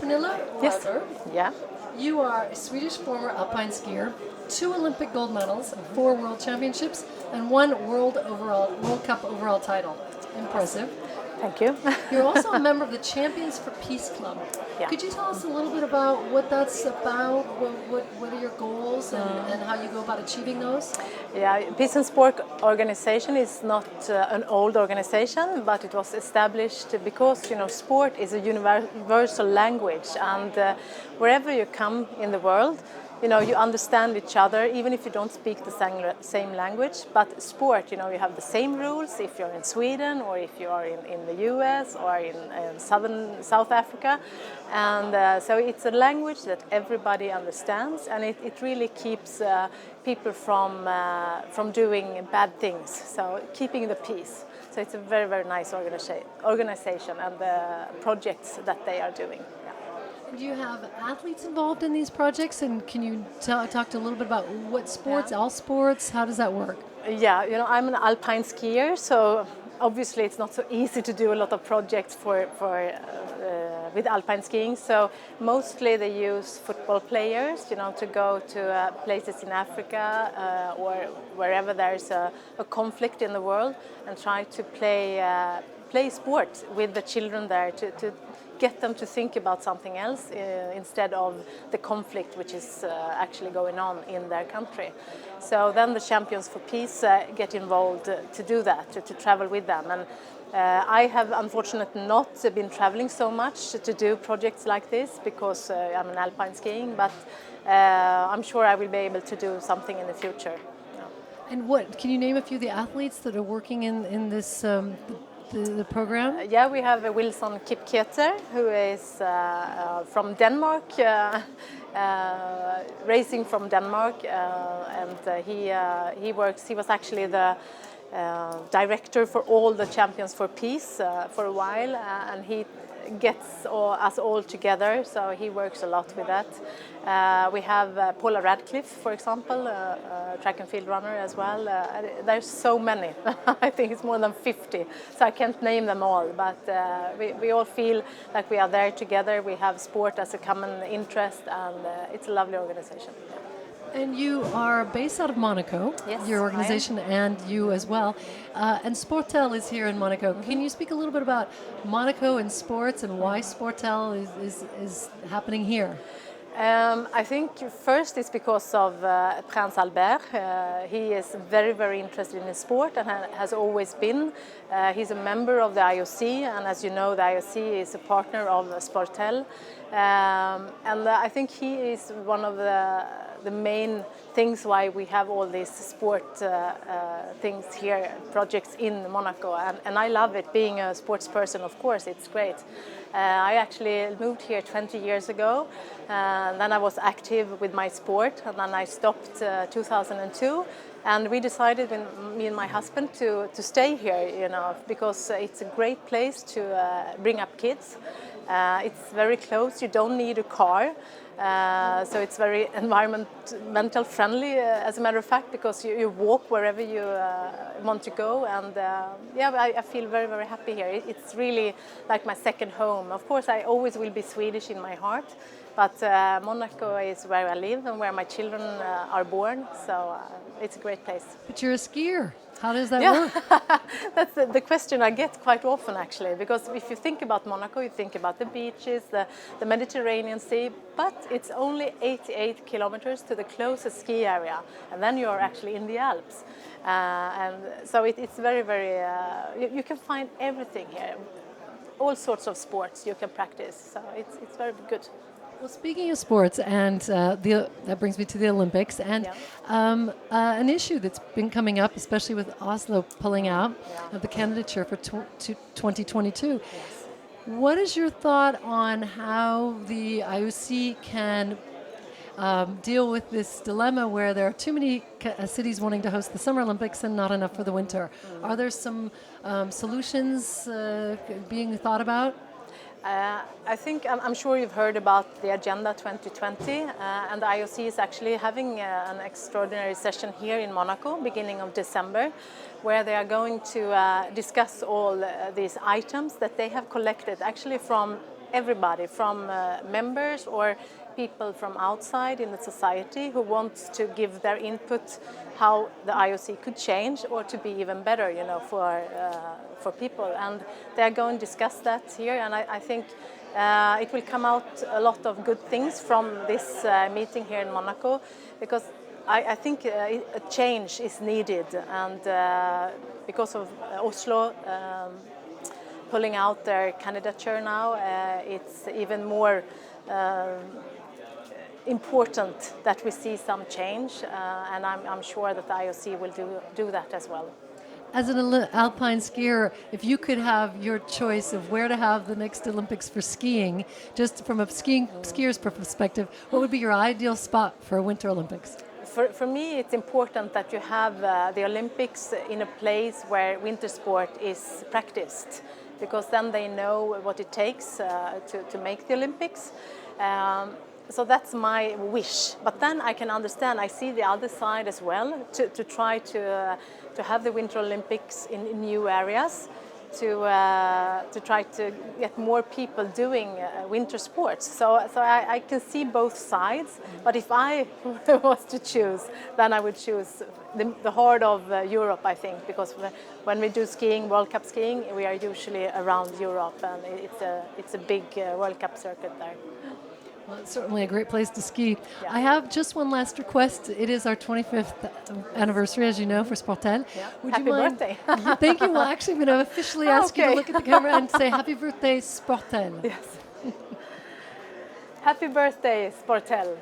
Pernilla Yes. Wiberg, Yeah. you are a Swedish former alpine skier, 2 Olympic gold medals, 4 World Championships, and 1 World Cup overall title. Impressive. Thank you. You're also a member of the Champions for Peace Club. Yeah. Could you tell us a little bit about what that's about? What are your goals and how you go about achieving those? Yeah, Peace and Sport organization is not an old organization, but it was established because sport is a universal language, and wherever you come in the world, you understand each other, even if you don't speak the same language. But sport, you have the same rules if you're in Sweden or if you are in the US or in South Africa. And so it's a language that everybody understands, and it really keeps people from doing bad things, so keeping the peace. So it's a very, very nice organization and the projects that they are doing. Do you have athletes involved in these projects, and can you talk a little bit about what sports, all sports, how does that work? Yeah, I'm an alpine skier, so obviously it's not so easy to do a lot of projects with alpine skiing. So mostly they use football players, to go to places in Africa or wherever there's a conflict in the world, and try to play sport with the children there to get them to think about something else instead of the conflict which is actually going on in their country. So then the Champions for Peace get involved to do that, to travel with them. And I have unfortunately not been traveling so much to do projects like this because I'm an alpine skiing, but I'm sure I will be able to do something in the future. And can you name a few of the athletes that are working in this the program? Yeah, we have Wilson Kipketer, who is from Denmark, racing from Denmark, and he works. He was actually the director for all the Champions for Peace for a while, and he gets us all together, so he works a lot with that. We have Paula Radcliffe, for example, track and field runner as well. There's so many. I think it's more than 50, so I can't name them all, but we all feel like we are there together. We have sport as a common interest, and it's a lovely organization. And you are based out of Monaco, yes, your organization, and you as well. And Sportel is here in Monaco. Can you speak a little bit about Monaco and sports and why Sportel is happening here? I think first it's because of Prince Albert. He is very, very interested in sport and has always been. He's a member of the IOC, and as you know, the IOC is a partner of Sportel. And I think he is one of the main things why we have all these sport things here, projects in Monaco, and I love it. Being a sports person, of course, it's great. I actually moved here 20 years ago, and then I was active with my sport, and then I stopped 2002, and we decided, me and my husband, to stay here, because it's a great place to bring up kids. It's very close, you don't need a car. So it's very environmental friendly, as a matter of fact, because you walk wherever you want to go, and I feel very, very happy here. It's really like my second home. Of course, I always will be Swedish in my heart, but Monaco is where I live and where my children are born, so it's a great place. But you're a skier. How does that work? That's the question I get quite often, actually, because if you think about Monaco, you think about the beaches, the Mediterranean Sea, but it's only 88 kilometers to the closest ski area, and then you're actually in the Alps. And so it's very, very, you can find everything here, all sorts of sports you can practice, so it's very good. Well, speaking of sports, and that brings me to the Olympics, and an issue that's been coming up, especially with Oslo pulling out of the candidature for 2022. Yes. What is your thought on how the IOC can deal with this dilemma where there are too many cities wanting to host the Summer Olympics and not enough for the winter? Are there some solutions being thought about? I think, I'm sure you've heard about the Agenda 2020, and the IOC is actually having an extraordinary session here in Monaco, beginning of December, where they are going to discuss all these items that they have collected actually from everybody from members or people from outside in the society who wants to give their input how the IOC could change or to be even better, for people. And they are going to discuss that here, and I think it will come out a lot of good things from this meeting here in Monaco, because I think a change is needed, and because of Oslo pulling out their candidature now, it's even more important that we see some change, and I'm sure that the IOC will do that as well. As an alpine skier, if you could have your choice of where to have the next Olympics for skiing, just from a skier's perspective, what would be your ideal spot for a Winter Olympics? For me, it's important that you have the Olympics in a place where winter sport is practiced, because then they know what it takes to make the Olympics. So that's my wish. But then I can understand, I see the other side as well, to try to have the Winter Olympics in new areas, to try to get more people doing winter sports. So I can see both sides, but if I was to choose, then I would choose the heart of Europe, I think, because when we do skiing, World Cup skiing, we are usually around Europe, and it's a big World Cup circuit there. Well, it's certainly a great place to ski. Yeah. I have just one last request. It is our 25th anniversary, as you know, for Sportel. Yeah. Would Happy you mind? birthday. Thank you. Well, actually, I'm going to officially ask you to Okay. look at the camera and say happy birthday, Sportel. Yes. Happy birthday, Sportel.